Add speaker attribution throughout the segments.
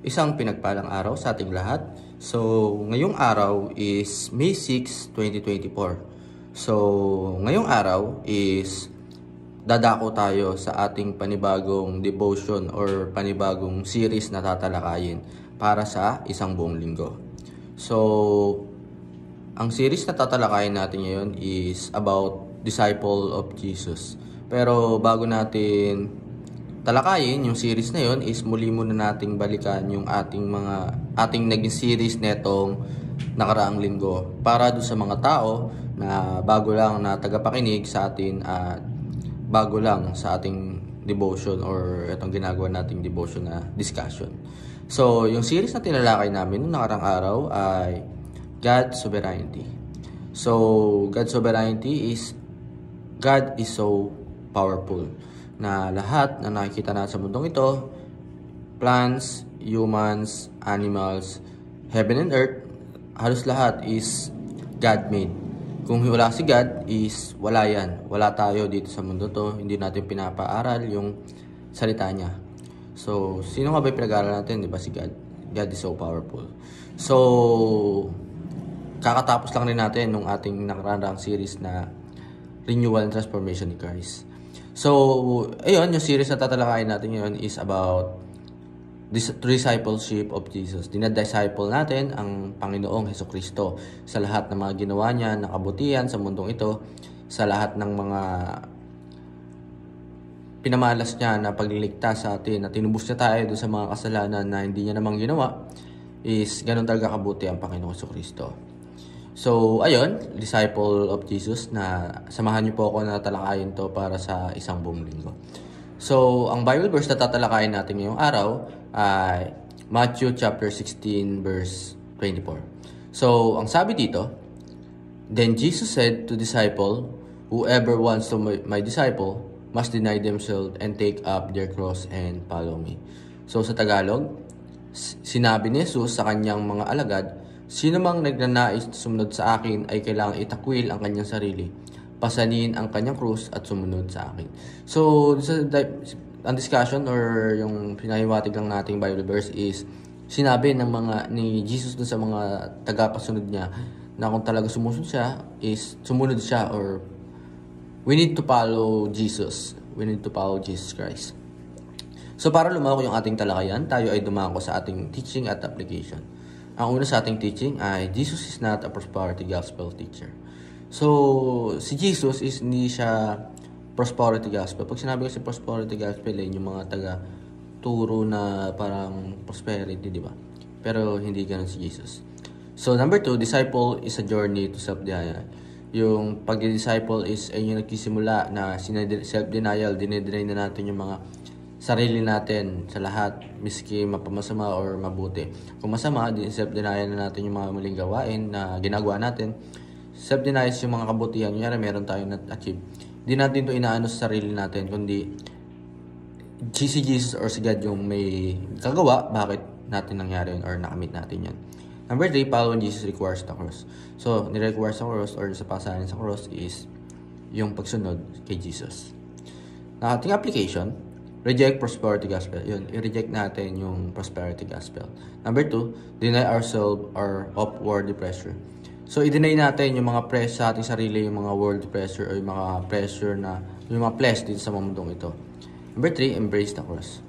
Speaker 1: Isang pinagpalang araw sa ating lahat. So, ngayong araw is May 6, 2024. So, ngayong araw is dadako tayo sa ating panibagong devotion or panibagong series na tatalakayin para sa isang buong linggo. So, ang series na tatalakayin natin ngayon is about Disciple of Jesus. Pero bago natin talakayin yung series na yon, is muli muna nating balikan yung ating naging series netong nakaraang linggo para doon sa mga tao na bago lang na tagapakinig sa atin at bago lang sa ating devotion or itong ginagawa nating devotion na discussion. So, yung series na tinalakay namin noong nakarang araw ay God's Sovereignty. So, God's Sovereignty is God is so powerful na lahat na nakikita natin sa mundong ito, plants, humans, animals, heaven and earth, halos lahat is God-made. Kung wala si God is wala yan. Wala tayo dito sa mundo to. Hindi natin pinapaaral yung salita niya. So, sino nga ba yung pinag-aaral natin? Di ba si God? God is so powerful. So, kakatapos lang rin natin nung ating nakararang series na Renewal and Transformation in Christ. So, ayun, yung series na tatalakayin natin ngayon is about discipleship of Jesus. Dinadisciple natin ang Panginoong Hesukristo sa lahat ng mga ginawa niya, na kabutihan sa mundong ito, sa lahat ng mga pinamalas niya na pagliligtas sa atin, na tinubos niya tayo doon sa mga kasalanan na hindi niya namang ginawa, is ganun talaga kabuti ang Panginoong Hesukristo. So, ayun, Disciple of Jesus, na samahan niyo po ako na talakayin to para sa isang buong linggo. So, ang Bible verse na tatalakayin natin ngayong araw ay Matthew chapter 16 verse 24. So, ang sabi dito, "Then Jesus said to disciple, whoever wants to be my disciple must deny themselves and take up their cross and follow me." So, sa Tagalog, sinabi ni Jesus sa kanyang mga alagad, "Sino mang nagnanais sumunod sa akin ay kailangang itakwil ang kanyang sarili, pasanin ang kanyang krus at sumunod sa akin." So, ang discussion or yung pinahiwatig lang nating Bible verse is sinabi ni Jesus dun sa mga tagapasunod niya na kung talaga sumusunod siya is sumunod siya, or we need to follow Jesus. We need to follow Jesus Christ. So, para lumako yung ating talakayan, tayo ay dumako sa ating teaching at application. Ang una sa ating teaching ay Jesus is not a prosperity gospel teacher. So, si Jesus is hindi siya prosperity gospel. Pag sinabi ko si prosperity gospel, yung mga taga-turo na parang prosperity, di ba? Pero hindi ganun si Jesus. So, number 2, disciple is a journey to self-denial. Yung pag-disciple is yung nagsisimula na self-denial, dinideny na natin yung mga sarili natin sa lahat, miski mapamasama or mabuti. Kung masama, self-denial na natin yung mga maling gawain na ginagawa natin. Self-denial yung mga kabutihan. Kunyari, meron tayong na-achieve. Hindi natin ito inaano sa sarili natin, kundi si Jesus or si God yung may kagawa, bakit natin nangyari yun or nakamit natin yan. Number 3, following Jesus requires the cross. So, ni-require sa cross or sa pasanin sa cross is yung pagsunod kay Jesus. Na ating application, reject prosperity gospel. Yun, i-reject natin yung prosperity gospel. Number 2, deny ourselves or of worldly pressure. So, i-deny natin yung mga press sa ating sarili, yung mga worldly pressure o yung mga pressure na, yung mga flesh dito sa mundong ito. Number 3, embrace the cross.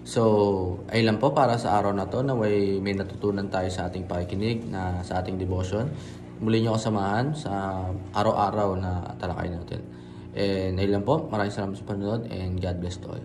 Speaker 1: So, ay lang po para sa araw na to na may natutunan tayo sa ating pakikinig, na sa ating devotion. Muli nyo kasamahan sa araw-araw na talakay natin. And ay lang po, maraming salamat sa panonood and God bless to all.